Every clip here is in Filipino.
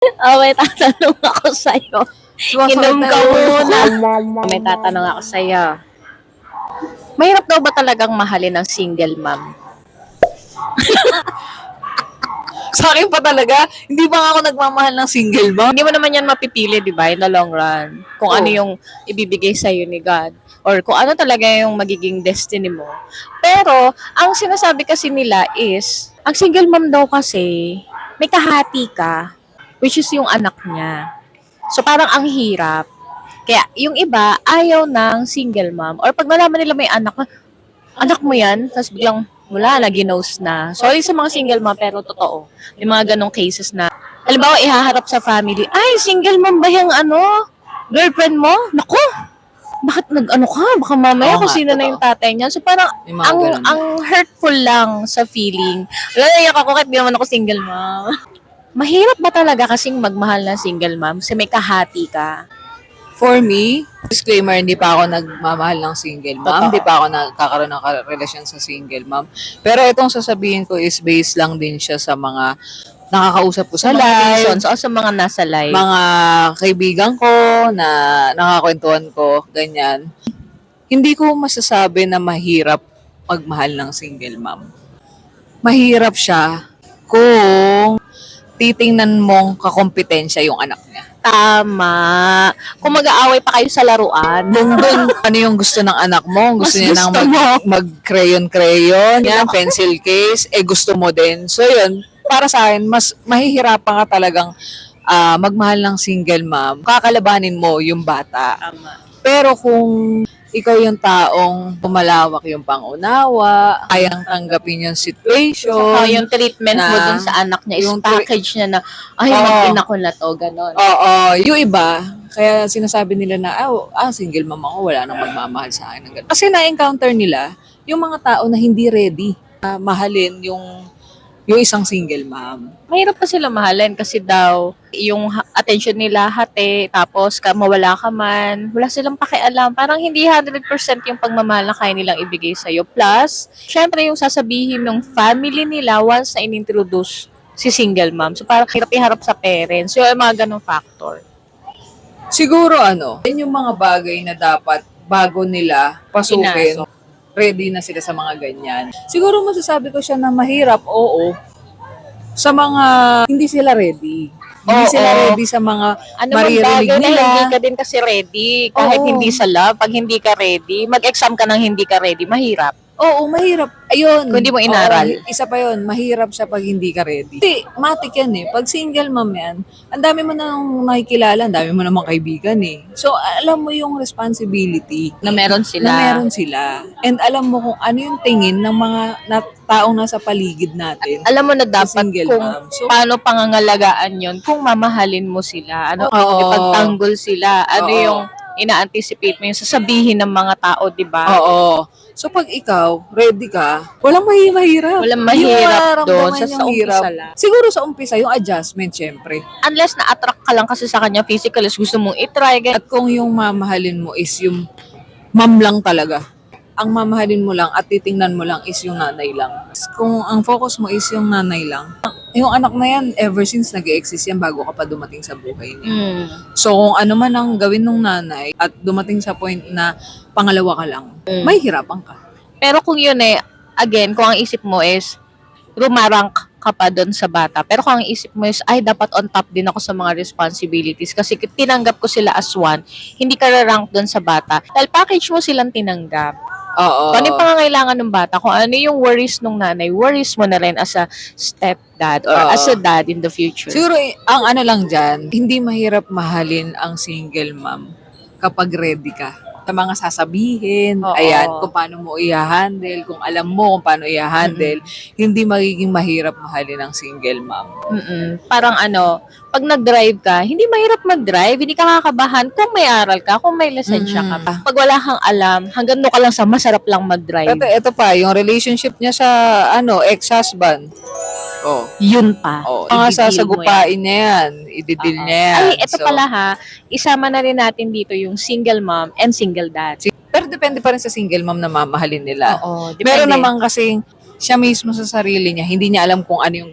May tatanong ako sa'yo. Sumasakit Inom na ka yung ulo muna. ko. May tatanong ako sa'yo. Mahirap daw ba talagang mahalin ng single mom? Sa akin pa talaga, hindi ba nga ako nagmamahal ng single mom? Hindi mo naman yan mapipili, di ba, in the long run. Kung ano Oo. yung ibibigay sa'yo ni God. Or kung ano talaga yung magiging destiny mo. Pero, ang sinasabi kasi nila is, ang single mom daw kasi, may kahati ka, which is yung anak niya. So, parang ang hirap. Kaya, yung iba, ayaw ng single mom. Or pag nalaman nila may anak mo yan, tapos biglang, wala na, ginos na. Sorry sa mga single mom, pero totoo. May mga ganong cases na, halimbawa, ihaharap sa family, ay, single mom ba yung girlfriend mo? Naku, bakit nag-ano ka? Baka mamaya Oo kung nga, sino na yung totoo. tatay niya. So parang, May mga ganun ang hurtful lang sa feeling. Wala, naiyak ako kahit di naman ako single mom. Mahirap ba talaga kasing magmahal ng single mom kasi may kahati ka? For me, disclaimer, hindi pa ako nagmamahal ng single mom. Totoo. Hindi pa ako nagkakaroon ng relasyon sa single mom. Pero itong sasabihin ko is based lang din siya sa mga nakakausap ko sa Sa mga live, reasons o sa mga nasa live. mga kaibigan ko na nakakwentuhan ko, ganyan. Hindi ko masasabi na mahirap magmahal ng single mom. Mahirap siya kung titingnan mong kakompetensya yung anak niya. Tama. Kung mag-aaway pa kayo sa laruan. Kung dun, ano yung gusto ng anak mo? Gusto Mas niya nang gusto mo. mag-crayon-crayon, yan, pencil case, gusto mo din. So yun, para sa akin, mas mahihirapan ka talagang magmahal ng single mom. Kakalabanin mo yung bata. Tama. Pero kung ikaw yung taong pumalawak yung pangunawa, kayang tanggapin yung situation, Saka yung treatment mo na- dun sa anak niya is yung package niya na, ay, Oo. mag-ina ko na to, ganon. oo, yung iba, kaya sinasabi nila na, single mom ako, wala nang magmamahal sa akin. Ng ganun. Kasi na-encounter nila yung mga tao na hindi ready mahalin yung isang single mom. Mahirap pa sila mahalin kasi daw yung attention nila hati, tapos mawala ka man, wala silang pakialam. Parang hindi 100% yung pagmamahal na kaya nilang ibigay sa'yo. Plus, syempre yung sasabihin ng family nila once na in-introduce si single mom. So parang hirap iharap sa parents. So yung mga ganong factor. Siguro yun yung mga bagay na dapat bago nila pasukin, Pinasok. ready na sila sa mga ganyan. Siguro masasabi ko siya na mahirap, oo, sa mga hindi sila ready. Hindi Oo. sila ready sa mga Ano man maririnig bagay na nila. hindi ka din kasi ready. Kahit Oo. hindi sa love, pag hindi ka ready, mag-exam ka nang hindi ka ready, mahirap. Oo, mahirap. Ayun. Kung hindi mo inaral. Oo, isa pa yun, mahirap siya pag hindi ka ready. Kasi, matik yan eh. Pag single mom yan, ang dami mo nang nakikilala, ang dami mo namang kaibigan eh. So, alam mo yung responsibility Na meron sila. na meron sila. And alam mo kung ano yung tingin ng mga taong nasa paligid natin. Alam mo na dapat single kung mom. So, paano pangangalagaan yon, kung mamahalin mo sila, ano, Oo. ipagtanggol sila, ano Oo. yung ina-anticipate mo, yung sasabihin ng mga tao, di ba? oo. So, pag ikaw, ready ka, walang mahirap. Walang Hindi mo mahirap mararamdaman doon, sa yung umpisa hirap. lang. Siguro sa umpisa, yung adjustment, syempre. Unless na-attract ka lang kasi sa kanya physically, gusto mong itry, ganyan. At kung yung mamahalin mo is yung mom lang talaga, ang mamahalin mo lang at titingnan mo lang is yung nanay lang. Kung ang focus mo is yung nanay lang, yung anak na yan, ever since nag-exist yan bago ka pa dumating sa buhay niya. So kung ano man ang gawin ng nanay at dumating sa point na pangalawa ka lang, may hirapan ka. Pero kung yun again, kung ang isip mo is, rumarang ka pa doon sa bata. Pero kung ang isip mo is, ay, dapat on top din ako sa mga responsibilities kasi tinanggap ko sila as one, hindi ka rank doon sa bata. Dahil package mo silang tinanggap. Oo. Kung ano yung pangangailangan ng bata, kung ano yung worries ng nanay, worries mo na rin as a stepdad or Oo. as a dad in the future. Siguro ang ano lang dyan, hindi mahirap mahalin ang single mom kapag ready ka. Sa mga sasabihin, Oo. ayan, kung paano mo i-handle, kung alam mo kung paano i-handle, hindi magiging mahirap mahalin ang single mom. Parang pag nag-drive ka, hindi mahirap mag-drive, hindi ka kakabahan kung may aral ka, kung may lisensya ka. Pag wala kang alam, hanggang doon ka lang sa masarap lang mag-drive. Ito pa, yung relationship niya sa ex-husband. Oh. Yun pa. Oh, I-deal mga mo yan. sasagupain niya yan. Ididil Oo. niya yan. Ay, ito pala ha, isama na rin natin dito yung single mom and single dad. Pero depende pa rin sa single mom na mamahalin nila. Oo, Meron depende. naman kasing siya mismo sa sarili niya, hindi niya alam kung ano yung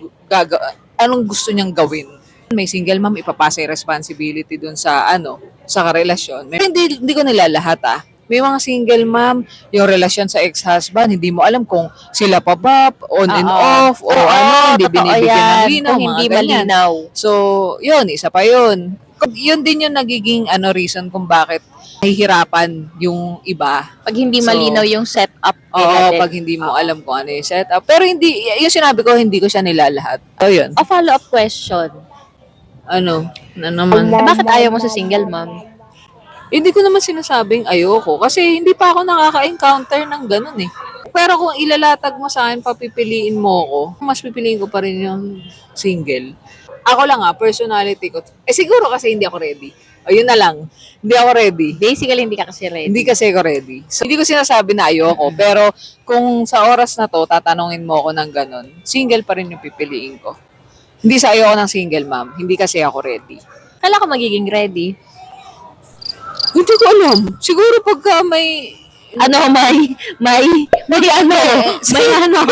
anong gusto niyang gawin May single mom, ipapasa yung responsibility dun sa sa karelasyon. Hindi ko nila lahat May mga single mom, yung relasyon sa ex-husband, hindi mo alam kung sila pa ba, on and Oo. off, o hindi totoo binibigyan ng yan. linaw, Kung mga hindi ganyan. malinaw. So, yun, isa pa yun. Yun din yung nagiging reason kung bakit nahihirapan yung iba. Pag hindi So, malinaw yung setup nila Oo, din. pag hindi mo alam kung ano yung setup. Pero hindi, yung sinabi ko, hindi ko siya nilalahat. So, yun. A follow-up question. Ano naman. Bakit ayaw mo sa single mom? Hindi ko naman sinasabing ayoko kasi hindi pa ako nakaka-encounter ng ganun Pero kung ilalatag mo sa akin, papipiliin mo ako, mas pipiliin ko pa rin yung single. Ako lang personality ko. Siguro kasi hindi ako ready. O yun na lang. Hindi ako ready. Basically, hindi ka kasi ready. Hindi kasi ako ready. So, hindi ko sinasabi na ayoko. Pero kung sa oras na to, tatanungin mo ako ng ganun, single pa rin yung pipiliin ko. Hindi sa ayoko ng single mom. Hindi kasi ako ready. Kala ko magiging ready. Hindi ko alam. Siguro pagka may May ano, may ano,